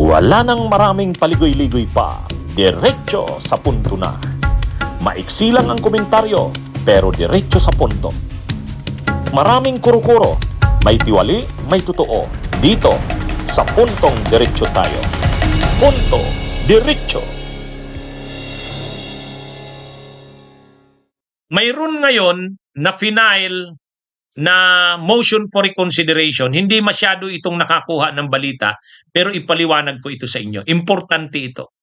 Wala nang maraming paligoy-ligoy pa, diretso sa punto na. Maiksi lang ang komentaryo, pero diretso sa punto. Maraming kuro-kuro, may tiwali, may totoo. Dito, sa puntong diretso tayo. Punto, diretso. Mayroon ngayon na final na motion for reconsideration. Hindi masyado itong nakakuha ng balita, pero ipaliwanag ko ito sa inyo. Importante ito.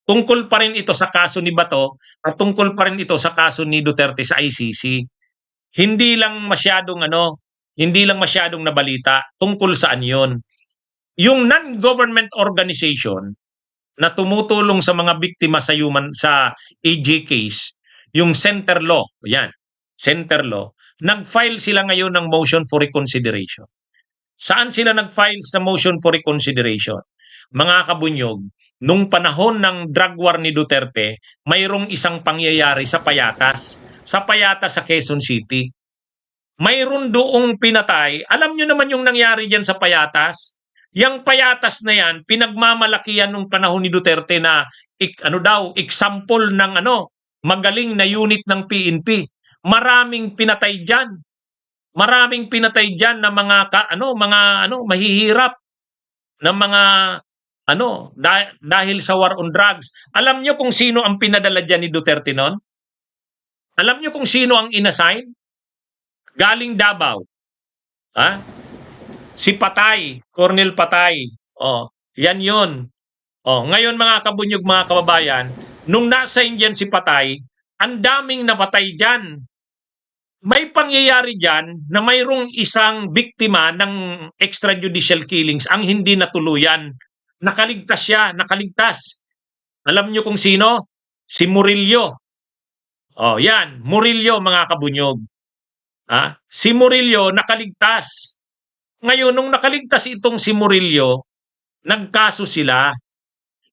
Tungkol pa rin ito sa kaso ni Bato at tungkol pa rin ito sa kaso ni Duterte sa ICC. Hindi lang masyadong nabalita tungkol saan 'yon. Yung non-government organization na tumutulong sa mga biktima sa AJ case, yung Center Law, yan, Center Law, nag-file sila ngayon ng motion for reconsideration. Saan sila nag-file sa motion for reconsideration? Mga kabunyog, nung panahon ng drug war ni Duterte, mayroong isang pangyayari sa Payatas sa Quezon City. Mayroon doong pinatay. Alam nyo naman yung nangyari dyan sa Payatas? Yang Payatas na yan, pinagmamalakihan nung panahon ni Duterte na example ng magaling na unit ng PNP. Maraming pinatay diyan. Maraming pinatay diyan na mga mahihirap na mga dahil sa war on drugs. Alam niyo kung sino ang pinadala diyan ni Duterte noon? Alam niyo kung sino ang inassign? Galing Davao. Si Patay, Colonel Patay. Yan 'yon. Ngayon mga kabunyog, mga kababayan, nung nasa Indian si Patay, ang daming napatay diyan. May pangyayari dyan na mayroong isang biktima ng extrajudicial killings ang hindi natuluyan. Nakaligtas siya, nakaligtas. Alam nyo kung sino? Si Murillo. Yan, Murillo mga kabunyog. Si Murillo nakaligtas. Ngayon, nung nakaligtas itong si Murillo, nagkaso sila.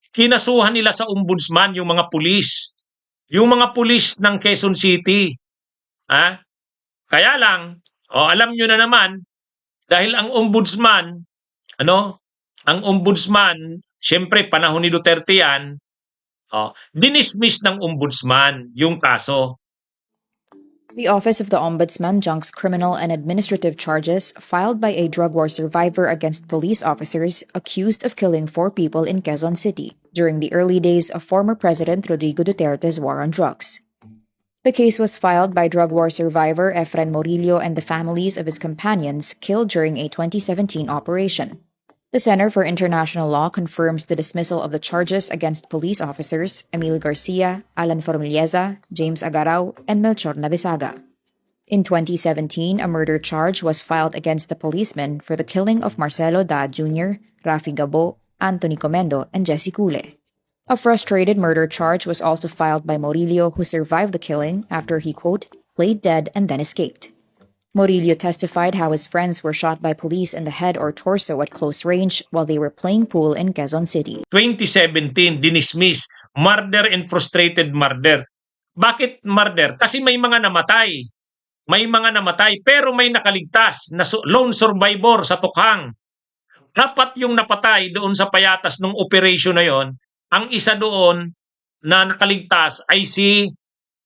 Kinasuhan nila sa ombudsman yung mga pulis. Yung mga pulis ng Quezon City. Kaya lang, alam nyo na naman, dahil ang ombudsman, syempre panahon ni Duterte yan, dinismiss ng ombudsman yung kaso. The Office of the Ombudsman junks criminal and administrative charges filed by a drug war survivor against police officers accused of killing 4 people in Quezon City during the early days of former President Rodrigo Duterte's war on drugs. The case was filed by drug war survivor Efren Morillo and the families of his companions killed during a 2017 operation. The Center for International Law confirms the dismissal of the charges against police officers Emil Garcia, Alan Formilieza, James Agarao, and Melchor Nabesaga. In 2017, a murder charge was filed against the policemen for the killing of Marcelo Da Jr., Rafi Gabo, Anthony Comendo, and Jesse Cule. A frustrated murder charge was also filed by Morillo, who survived the killing after he, quote, played dead and then escaped. Morillo testified how his friends were shot by police in the head or torso at close range while they were playing pool in Quezon City. 2017, dinismiss. Murder and frustrated murder. Bakit murder? Kasi may mga namatay. May mga namatay, pero may nakaligtas na lone survivor sa Tukhang. Dapat yung napatay doon sa Payatas nung operation na yon. Ang isa doon na nakaligtas ay si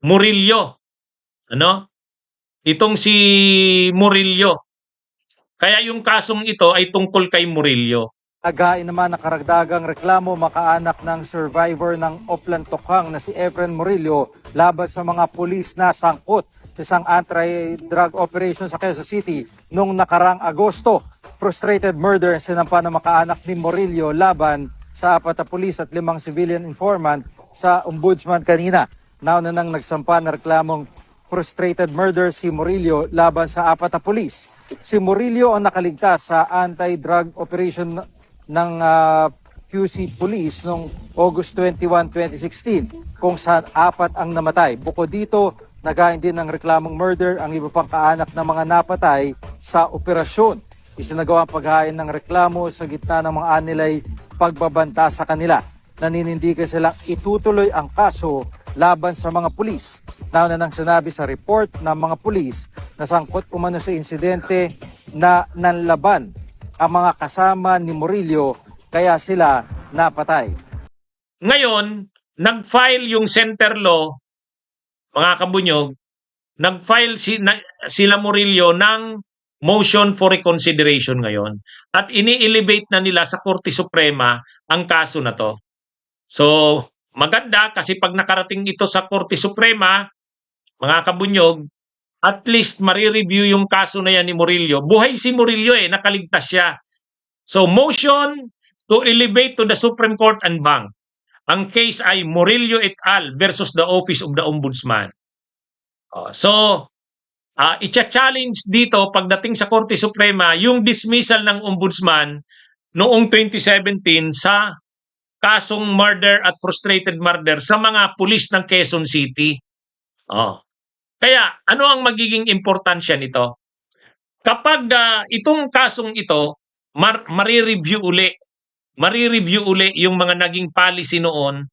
Murillo. Itong si Murillo. Kaya yung kasong ito ay tungkol kay Murillo. Again naman nakaragdagang reklamo makaanak ng survivor ng Oplan Tukhang na si Efren Murillo laban sa mga pulis na sangkot sa isang anti-drug operation sa Quezon City noong nakarang Agosto. Frustrated murder ang sinampa ng makaanak ni Murillo laban sa 4 na pulis at 5 civilian informant sa ombudsman kanina. Nauna nang nagsampa ng reklamong frustrated murder si Murillo laban sa 4 na pulis. Si Murillo ang nakaligtas sa anti-drug operation ng QC Police noong August 21, 2016 kung saan 4 ang namatay. Bukod dito, nagain din ng reklamong murder ang iba pang kaanak ng mga napatay sa operasyon. Isinagawa ang paghain ng reklamo sa gitna ng mga anilay pagbabanta sa kanila. Naninindigan silang itutuloy ang kaso laban sa mga pulis. Nauna nang sinabi sa report ng mga pulis na sangkot umano sa insidente na nanlaban ang mga kasama ni Murillo kaya sila napatay. Ngayon, nag-file yung center law, mga kabunyog, nag-file sila Murillo ng motion for reconsideration ngayon. At ini-elevate na nila sa Korte Suprema ang kaso na to. So, maganda kasi pag nakarating ito sa Korte Suprema, mga kabunyog, at least marireview yung kaso na yan ni Murillo. Buhay si Murillo nakaligtas siya. So, motion to elevate to the Supreme Court and bank. Ang case ay Murillo et al. Versus the Office of the Ombudsman. So, i-challenge dito pagdating sa Korte Suprema yung dismissal ng Ombudsman noong 2017 sa kasong murder at frustrated murder sa mga pulis ng Quezon City. Kaya, ano ang magiging importansya nito? Kapag itong kasong ito, marireview uli yung mga naging policy noon.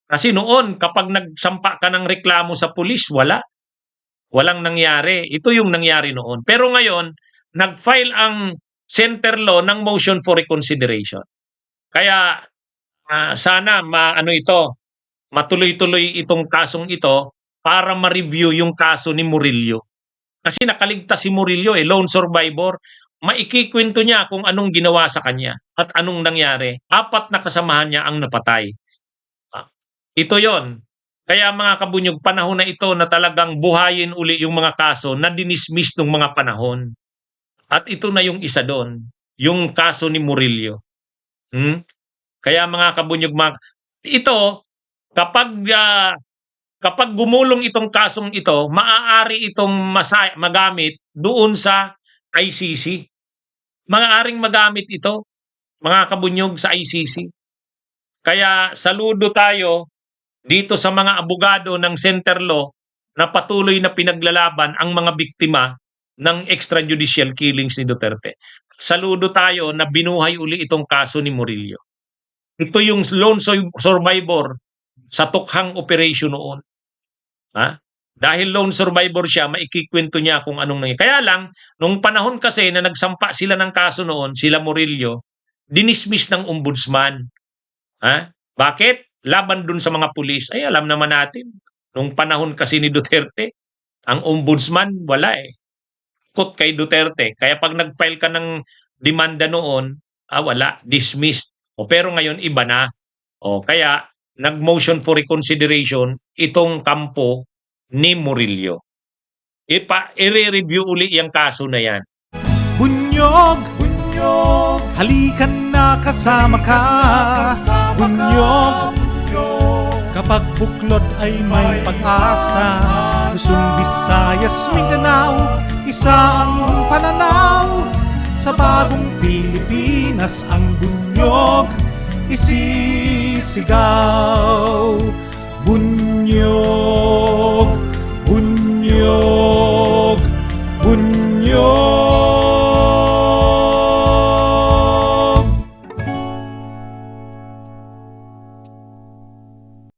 Kasi noon, kapag nagsampa ka ng reklamo sa pulis, walang nangyari. Ito yung nangyari noon. Pero ngayon, nag-file ang center law ng motion for reconsideration. Kaya, sana matuloy-tuloy itong kasong ito para ma-review yung kaso ni Murillo. Kasi nakaligtas si Murillo, lone survivor. Maikikwento niya kung anong ginawa sa kanya at anong nangyari. 4 na kasamahan niya ang napatay. Ito yon. Kaya mga kabunyog, panahon na ito na talagang buhayin uli yung mga kaso na dinismiss nung mga panahon. At ito na yung isa doon, yung kaso ni Murillo. Kaya mga kabunyog, ito, kapag gumulong itong kasong ito, maaari itong magamit doon sa ICC. Maaaring magamit ito, mga kabunyog, sa ICC. Kaya saludo tayo dito sa mga abogado ng center law na patuloy na pinaglalaban ang mga biktima ng extrajudicial killings ni Duterte. Saludo tayo na binuhay uli itong kaso ni Murillo. Ito yung lone survivor sa tukhang operation noon. Dahil lone survivor siya, maikikwento niya kung anong nangyari. Kaya lang, nung panahon kasi na nagsampa sila ng kaso noon, sila Murillo, dinismiss ng ombudsman. Bakit? Laban dun sa mga pulis. Ay, alam naman natin. Nung panahon kasi ni Duterte, ang ombudsman, wala Kot kay Duterte. Kaya pag nag-file ka ng demanda noon, wala. Dismissed. Pero ngayon, iba na. Kaya, nag-motion for reconsideration itong kampo ni Murillo. I-review uli yung kaso na yan. Bunyog, halikan na kasama ka. Bunyog, kapag buklod ay may pag-asa. Luzon, Visayas, Mindanao, isa ang pananaw. Sa bagong Pilipinas ang bunyog isisigaw. Bunyog, bunyog.